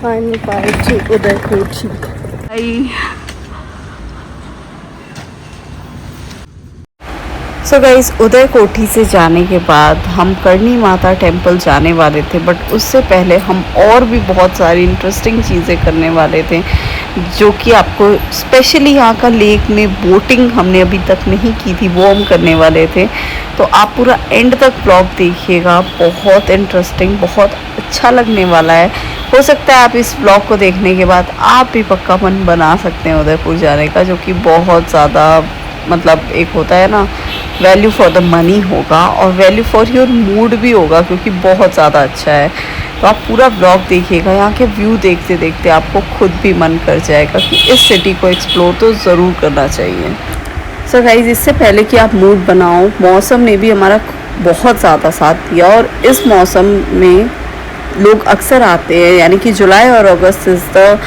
finally fired to Uday Kochi. So guys Uday Kothi से जाने के बाद हम करणी माता टेम्पल जाने वाले थे, बट उससे पहले हम और भी बहुत सारी इंटरेस्टिंग चीज़ें करने वाले थे जो कि आपको स्पेशली यहाँ का लेक में बोटिंग हमने अभी तक नहीं की थी, वो हम करने वाले थे। तो आप पूरा एंड तक ब्लॉग देखिएगा, बहुत इंटरेस्टिंग, बहुत अच्छा लगने वाला है। हो सकता है आप इस ब्लॉग को देखने के बाद आप भी पक्का मन बना सकते हैं उदयपुर जाने का, जो कि बहुत ज़्यादा मतलब एक होता है ना, वैल्यू फॉर द मनी होगा और वैल्यू फॉर योर मूड भी होगा, क्योंकि बहुत ज़्यादा अच्छा है। तो आप पूरा ब्लॉग देखिएगा, यहाँ के व्यू देखते देखते आपको खुद भी मन कर जाएगा कि इस सिटी को एक्सप्लोर तो ज़रूर करना चाहिए। सो गाइस, इससे पहले कि आप मूड बनाओ, मौसम ने भी हमारा बहुत ज़्यादा साथ दिया और इस मौसम में लोग अक्सर आते हैं, यानी कि जुलाई और अगस्त is the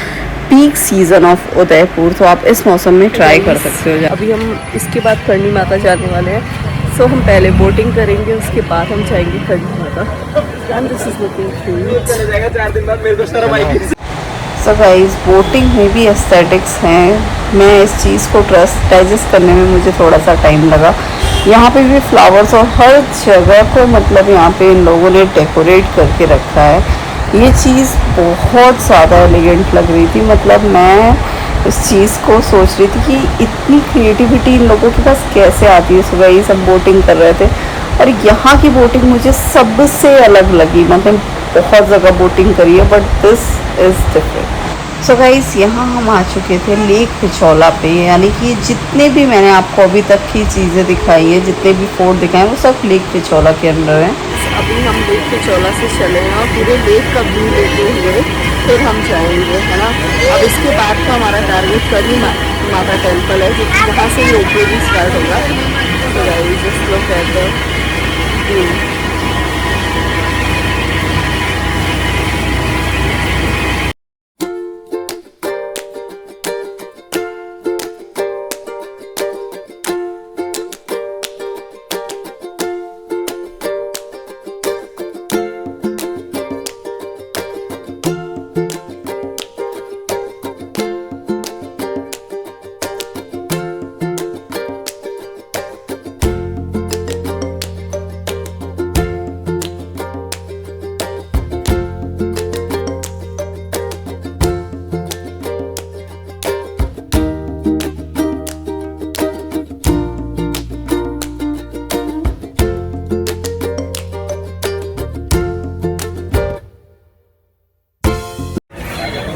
peak season of Udaipur. तो आप इस मौसम में ट्राई कर सकते हो। अभी हम इसके बाद करणी माता जाने वाले हैं। सो हम पहले बोटिंग करेंगे, उसके बाद हम जाएंगे Karni Mata. So guys, boating में भी एस्थेटिक्स हैं। मैं इस चीज़ को डाइजेस्ट करने में मुझे थोड़ा सा टाइम लगा। यहाँ पे भी फ्लावर्स और हर जगह को मतलब यहाँ पे इन लोगों ने डेकोरेट करके रखा है। ये चीज़ बहुत ज़्यादा एलिगेंट लग रही थी। मतलब मैं इस चीज़ को सोच रही थी कि इतनी क्रिएटिविटी इन लोगों के पास कैसे आती है। सुबह ये सब बोटिंग कर रहे थे और यहाँ की बोटिंग मुझे सबसे अलग लगी। मतलब बहुत जगह बोटिंग करी है but this is different. So guys, यहाँ हम आ चुके थे लेक पिछौला पे, यानी कि जितने भी मैंने आपको अभी तक की चीज़ें दिखाई है, जितने भी फोर्ट दिखाए वो सब लेक पिछौला के अंदर हैं। अभी हम लेक पिछौला से चले हैं और पूरे लेक का व्यू लेते हुए फिर हम जाएंगे, है ना। अब इसके बाद का हमारा टारगेट करणी माता टेम्पल है, जहाँ से ये ओपनिंग स्टार्ट होगा। तो guys, just look at the view.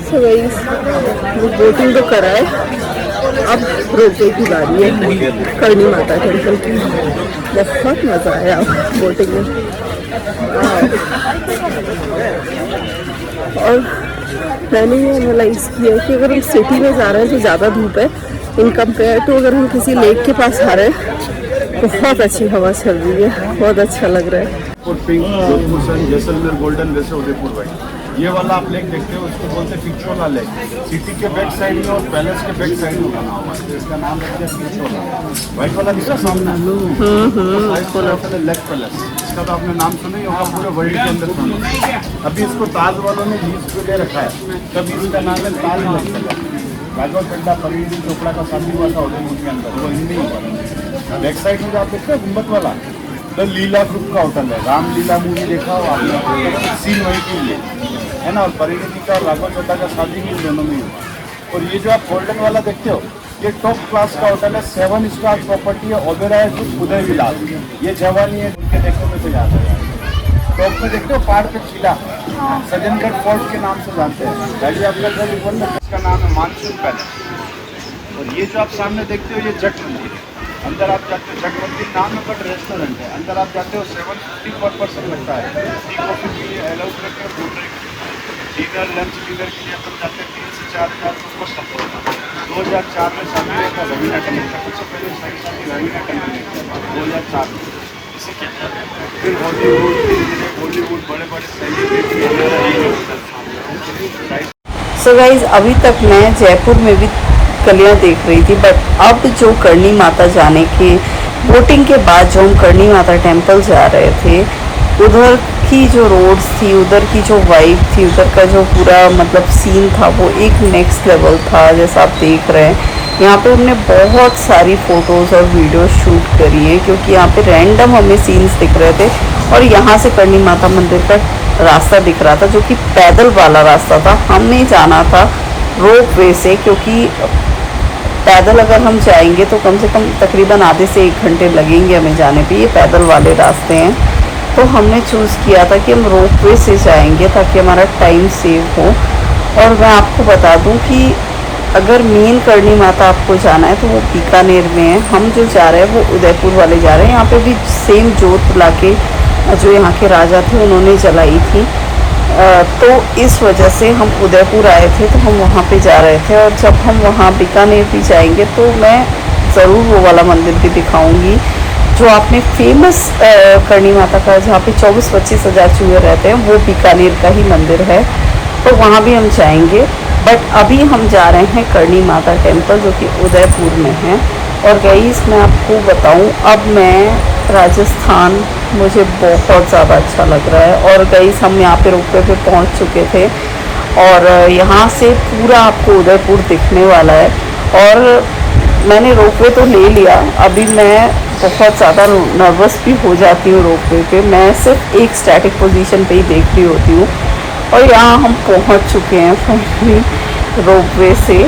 So guys, boating तो करा है, अब रोपवे की बारी है करणी माता टेम्पल की। बहुत मज़ा आया बोटिंग में। और मैंने ये एनालाइज किया कि अगर हम सिटी में जा रहे हैं तो ज़्यादा धूप है इन कंपेयर टू अगर हम किसी लेक के पास आ रहे हैं। बहुत अच्छी हवा चल रही है, बहुत अच्छा लग रहा है। जैसलमेर गोल्डन वैसे उदयपुर भाई, ये वाला आप लेक देखते हो उसको बोलते हैं पिछोला लेक। सिटी के बैक साइड में और पैलेस के बैक साइड में बना हुआ है, इसका नाम रख दिया पिछोला। व्हाइट वाला किसका सामने लेक पैलेस, इसका तो आपने नाम सुना ही होगा, पूरे वर्ल्ड के अंदर सुना। अभी इसको ताज वालों ने लीज पे ले रखा है, तभी इसका नाम है ताज लेक पैलेस। राघव चड्ढा परिणीति चोपड़ा का शादी हुआ था उदयपुर के अंदर, वो हिंदी हुआ। बैक साइड में जो आप देखते हैं गुम्बद वाला, तो लीला ग्रुप का होटल है। रामलीला मूवी देखा हो आपने, सीन वही की लिए है ना। और परिणीति का और राघव चड्ढा का शादी भी दोनों में हुआ। और ये जो आप गोल्डन वाला देखते हो, ये टॉप क्लास का होटल है, 7 स्टार प्रॉपर्टी है, ओबेरॉय उदय विलास। ये जवानी है उनके देखने में से जाता है। टॉप में देखते हो पहाड़ पे किला, सज्जनगढ़ फोर्ट के नाम से जानते हैं। पहले आपका इसका नाम है मानसून पैलेस। और ये जो आप सामने देखते हो, ये जट मंदिर है। अंदर आप जाते हो, जट मंदिर नाम है बट रेस्टोरेंट है। अंदर आप जाते हो 750 पर पर्सन लगता है। टी कॉफी के लिए अलाउ करते हो, डिनर लंच डिनर के लिए अपन जाते हैं 3 से 4 हज़ार रुपये लगता है। 2004 में शादी हुआ था रवीना टंडन का, सबसे पहले सारी शादी रवीना टंडन ने किया था 2004 में। इसी के फिर बॉलीवुड बड़े बड़े सेलिब्रिटी। सो गाइज, अभी तक मैं जयपुर में भी गलियाँ देख रही थी, बट अब जो करणी माता जाने के बोटिंग के बाद जो हम करणी माता टेम्पल जा रहे थे, उधर की जो रोड्स थी, उधर की जो वाइब थी, उधर का जो पूरा मतलब सीन था, वो एक नेक्स्ट लेवल था। जैसा आप देख रहे हैं, यहाँ पे हमने बहुत सारी फ़ोटोज़ और वीडियो शूट करी है, क्योंकि यहाँ पे रैंडम हमें सीन्स दिख रहे थे। और यहाँ से करणी माता मंदिर का रास्ता दिख रहा था, जो कि पैदल वाला रास्ता था। हमने जाना था रोप वे से, क्योंकि पैदल अगर हम जाएंगे तो कम से कम तकरीबन आधे से 1 घंटे लगेंगे हमें जाने पे। ये पैदल वाले रास्ते हैं, तो हमने चूज़ किया था कि हम रोप वे से जाएंगे ताकि हमारा टाइम सेव हो। और मैं आपको बता दूं कि अगर मेन करणी माता आपको जाना है तो वो बीकानेर में है। हम जो जा रहे हैं वो उदयपुर वाले जा रहे हैं। यहाँ पे भी सेम जोत ला के जो यहाँ के राजा थे उन्होंने जलाई थी, तो इस वजह से हम उदयपुर आए थे, तो हम वहाँ पे जा रहे थे। और जब हम वहाँ बीकानेर भी जाएंगे तो मैं ज़रूर वो वाला मंदिर भी दिखाऊंगी जो आपने फेमस करणी माता का, जहाँ पे 24-25 हज़ार चूहे रहते हैं, वो बीकानेर का ही मंदिर है, तो वहाँ भी हम जाएंगे। बट अभी हम जा रहे हैं करणी माता टेम्पल जो कि उदयपुर में है। और गाइस मैं आपको बताऊं, अब मैं राजस्थान, मुझे बहुत ज़्यादा अच्छा लग रहा है। और गाइस हम यहाँ पे रोपवे पे पहुँच चुके थे और यहाँ से पूरा आपको उदयपुर दिखने वाला है। और मैंने रोपवे तो ले लिया, अभी मैं बहुत ज़्यादा नर्वस भी हो जाती हूँ रोपवे पे। मैं सिर्फ एक स्टैटिक पोजीशन पे ही देख रही होती हूँ। और यहाँ हम पहुँच चुके हैं फाइनली रोपवे से।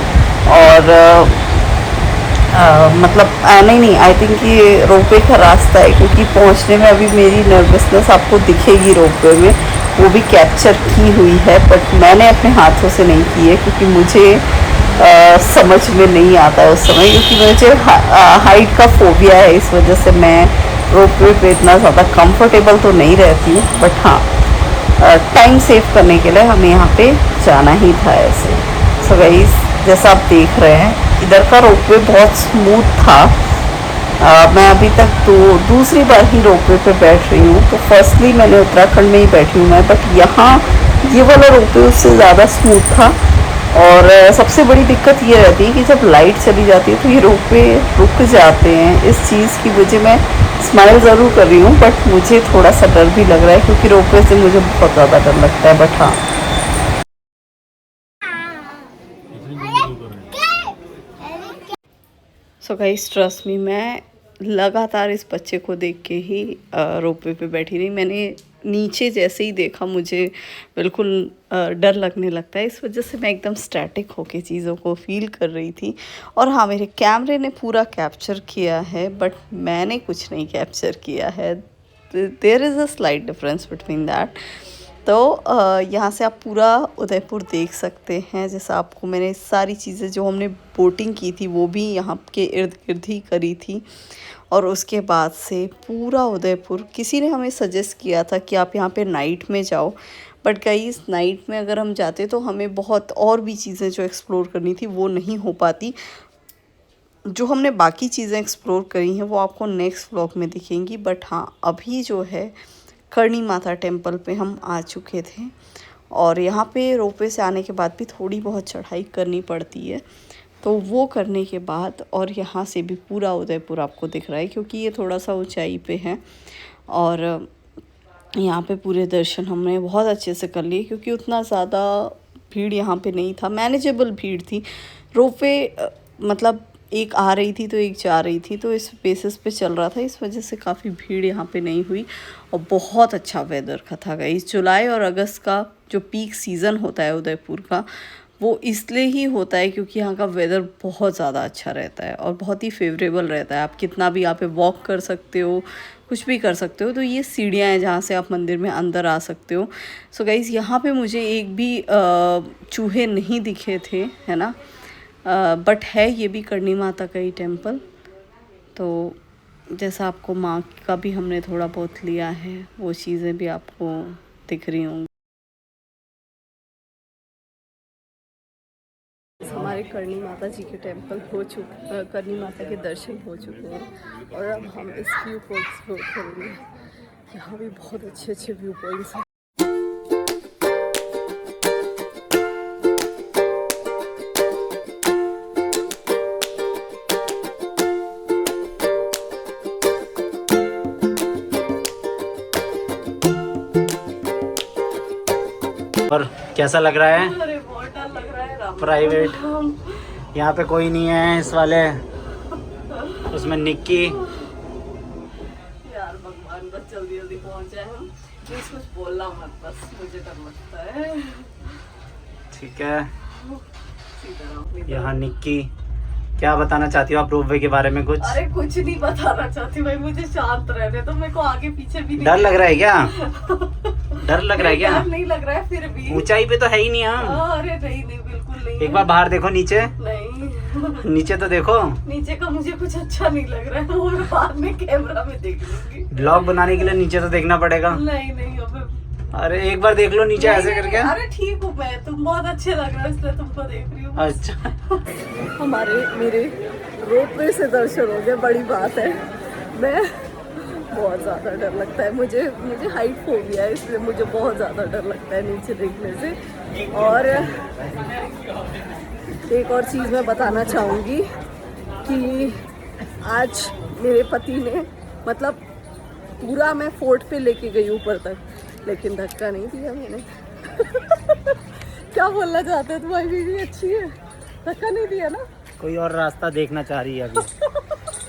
और मतलब नहीं, आई थिंक ये रोपवे का रास्ता है, क्योंकि पहुँचने में अभी मेरी नर्वसनेस आपको दिखेगी रोपवे में, वो भी कैप्चर की हुई है। बट मैंने अपने हाथों से नहीं की है, क्योंकि मुझे समझ में नहीं आता उस समय, क्योंकि मुझे हाइट का फोबिया है। इस वजह से मैं रोपवे पे इतना ज़्यादा कंफर्टेबल तो नहीं रहती हूँ। बट हाँ, टाइम सेव करने के लिए हमें यहाँ पे जाना ही था ऐसे। सो गाइस जैसा आप देख रहे हैं, इधर का रोपवे बहुत स्मूथ था। मैं अभी तक दूसरी बार ही रोपवे पे बैठ रही हूँ। तो फर्स्टली मैंने उत्तराखंड में ही बैठी हूँ मैं, बट यहाँ ये वाला रोपवे उससे ज़्यादा स्मूथ था। और सबसे बड़ी दिक्कत ये रहती है कि जब लाइट चली जाती है तो ये रोपवे रुक जाते हैं। इस चीज़ की वजह मैं स्माइल ज़रूर कर रही हूँ, बट मुझे थोड़ा सा डर भी लग रहा है, क्योंकि रोपवे से मुझे बहुत ज़्यादा डर लगता है। बट हाँ, सो गाइस ट्रस्ट मी, मैं लगातार इस बच्चे को देख के ही रोपवे पे बैठी रही। मैंने नीचे जैसे ही देखा मुझे बिल्कुल डर लगने लगता है। इस वजह से मैं एकदम स्टैटिक होके चीज़ों को फील कर रही थी। और हाँ, मेरे कैमरे ने पूरा कैप्चर किया है, बट मैंने कुछ नहीं कैप्चर किया है। There is a slight difference between that. तो यहाँ से आप पूरा उदयपुर देख सकते हैं। जैसा आपको मैंने सारी चीज़ें जो हमने बोटिंग की थी वो भी यहाँ के इर्द गिर्द ही करी थी। और उसके बाद से पूरा उदयपुर, किसी ने हमें सजेस्ट किया था कि आप यहाँ पे नाइट में जाओ, बट गाइस नाइट में अगर हम जाते तो हमें बहुत और भी चीज़ें जो एक्सप्लोर करनी थी वो नहीं हो पाती। जो हमने बाकी चीज़ें एक्सप्लोर करी हैं वो आपको नेक्स्ट व्लॉग में दिखेंगी। बट हाँ, अभी जो है करणी माता टेम्पल पे हम आ चुके थे। और यहाँ पे रोपवे से आने के बाद भी थोड़ी बहुत चढ़ाई करनी पड़ती है, तो वो करने के बाद और यहाँ से भी पूरा उदयपुर आपको दिख रहा है, क्योंकि ये थोड़ा सा ऊंचाई पे है। और यहाँ पे पूरे दर्शन हमने बहुत अच्छे से कर लिए, क्योंकि उतना ज़्यादा भीड़ यहाँ पे नहीं था, मैनेजेबल भीड़ थी। रोपवे मतलब एक आ रही थी तो एक जा रही थी, तो इस बेसिस पे चल रहा था। इस वजह से काफ़ी भीड़ यहाँ पे नहीं हुई। और बहुत अच्छा वेदर का था गाइस। जुलाई और अगस्त का जो पीक सीज़न होता है उदयपुर का, वो इसलिए ही होता है क्योंकि यहाँ का वेदर बहुत ज़्यादा अच्छा रहता है और बहुत ही फेवरेबल रहता है। आप कितना भी यहाँ पे वॉक कर सकते हो, कुछ भी कर सकते हो। तो ये सीढ़ियाँ हैं जहाँ से आप मंदिर में अंदर आ सकते हो। सो गाइस यहाँ पे मुझे एक भी चूहे नहीं दिखे थे, है ना। बट है ये भी करणी माता का ही टेम्पल। तो जैसा आपको माँ का भी हमने थोड़ा बहुत लिया है, वो चीज़ें भी आपको दिख रही होंगी। हमारे करणी माता जी के टेम्पल हो चुके, करणी माता के दर्शन हो चुके हैं और अब हम इस व्यू को एक्सप्लोर करेंगे। यहाँ भी बहुत अच्छे अच्छे व्यू पॉइंट्स हैं। और कैसा लग रहा है? अरे बहुत डर लग रहा है। प्राइवेट, यहाँ पे कोई नहीं है इस वाले, उसमें निक्की। यार भगवान बस जल्दी जल्दी पहुंच जाए हम। प्लीज कुछ बोलना मत, बस मुझे डर लगता है। ठीक है, यहाँ निक्की। क्या बताना चाहती हो आप रोपवे के बारे में कुछ? अरे कुछ नहीं बताना चाहती भाई, मुझे शांत रहने तो। मेरे को आगे पीछे भी नहीं डर लग रहा है क्या? डर लग रहा है क्या? डर नहीं लग रहा है, फिर भी ऊंचाई पे तो है ही नहीं हम। अरे नहीं नहीं, बिल्कुल नहीं एक बार बाहर देखो नीचे, नहीं नीचे तो देखो। नीचे का मुझे कुछ अच्छा नहीं लग रहा है, वो मैं बाद में कैमरा में देख लूंगी। ब्लॉग बनाने के लिए नीचे तो देखना पड़ेगा। नहीं नहीं अबे अरे एक बार देख लो नीचे ऐसे करके। अरे ठीक हूँ मैं, तुम बहुत अच्छे लग रहे हो इसलिए तुमको देख रही हूँ। अच्छा हमारे मेरे रोपवे से दर्शन हो गए, बड़ी बात है। मैं बहुत ज़्यादा डर लगता है मुझे हाइट फोबिया है, इसलिए मुझे बहुत ज़्यादा डर लगता है नीचे देखने से। और एक और चीज़ मैं बताना चाहूँगी कि आज मेरे पति ने मतलब पूरा मैं फोर्ट पे लेके गई ऊपर तक, लेकिन धक्का नहीं दिया मैंने। क्या बोलना चाहते हो, तुम्हारी बीवी अच्छी है, धक्का नहीं दिया ना? कोई और रास्ता देखना चाह रही है अभी,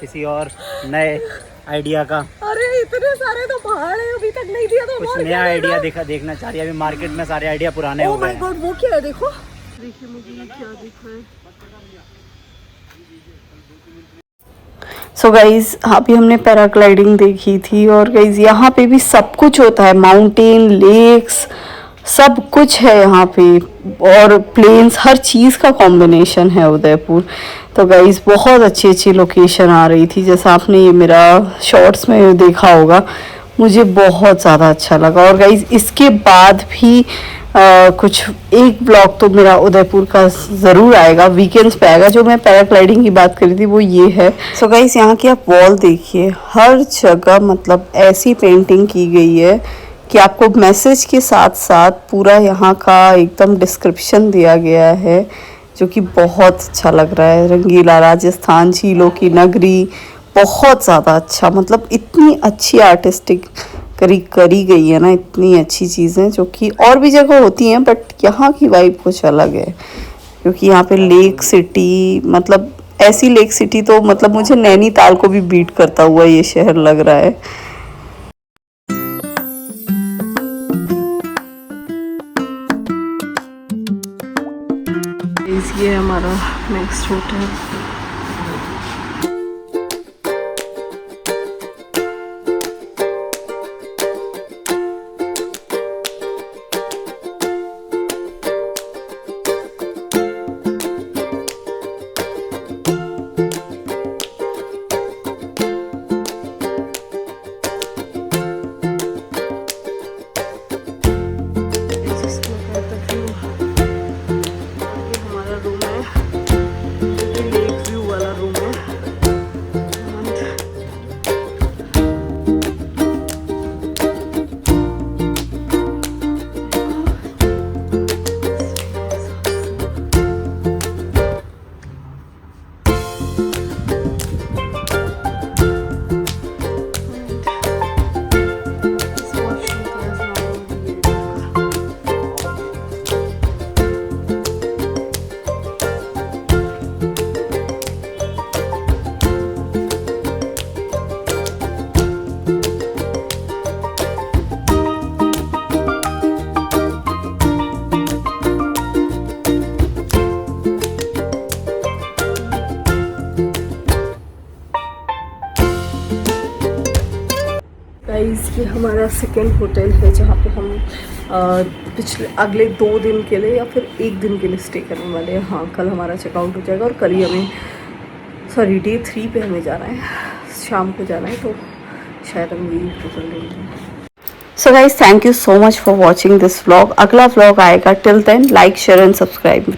किसी और नए आइडिया का। अरे इतने सारे तो पहाड़ है, अभी तक नहीं दिया तो कुछ नया आइडिया देखना चाह रही है। अभी मार्केट में सारे आइडिया पुराने हो ओह गए माय गॉड, वो क्या है देखो, देखिए मुझे ये क्या दिख रहा है। सो गाइज अभी हमने पैराग्लाइडिंग देखी थी, और गाइज यहाँ पे भी सब कुछ होता है, माउंटेन, लेक्स, सब कुछ है यहाँ पे, और प्लेन्स, हर चीज़ का कॉम्बिनेशन है उदयपुर। तो गाइज बहुत अच्छी अच्छी लोकेशन आ रही थी, जैसा आपने ये मेरा शॉर्ट्स में देखा होगा, मुझे बहुत ज़्यादा अच्छा लगा। और गाइज इसके बाद भी कुछ एक ब्लॉग तो मेरा उदयपुर का ज़रूर आएगा, वीकेंड्स पे आएगा। जो मैं पैराग्लाइडिंग की बात करी थी वो ये है। सो गाइस यहाँ की आप वॉल देखिए, हर जगह मतलब ऐसी पेंटिंग की गई है कि आपको मैसेज के साथ साथ पूरा यहाँ का एकदम डिस्क्रिप्शन दिया गया है, जो कि बहुत अच्छा लग रहा है। रंगीला राजस्थान, झीलों की नगरी, बहुत ज़्यादा अच्छा, मतलब इतनी अच्छी आर्टिस्टिक करी गई है ना, इतनी अच्छी चीज़ें जो कि और भी जगह होती हैं, बट यहाँ की वाइब कुछ अलग है। क्योंकि यहाँ पे लेक सिटी, मतलब ऐसी लेक सिटी तो मतलब मुझे नैनीताल को भी बीट करता हुआ ये शहर लग रहा है। ये हमारा नेक्स्ट होटल। ये हमारा सेकेंड होटल है, जहाँ पे हम अगले 2 दिन के लिए या फिर 1 दिन के लिए स्टे करने वाले हैं। हाँ, कल हमारा चेकआउट हो जाएगा और कल ही हमें डे 3 पे हमें जाना है, शाम को जाना है, तो शायद हम यही होटल लेंगे। So guys thank you so much for watching this vlog. अगला व्लॉग आएगा, till then like share and subscribe.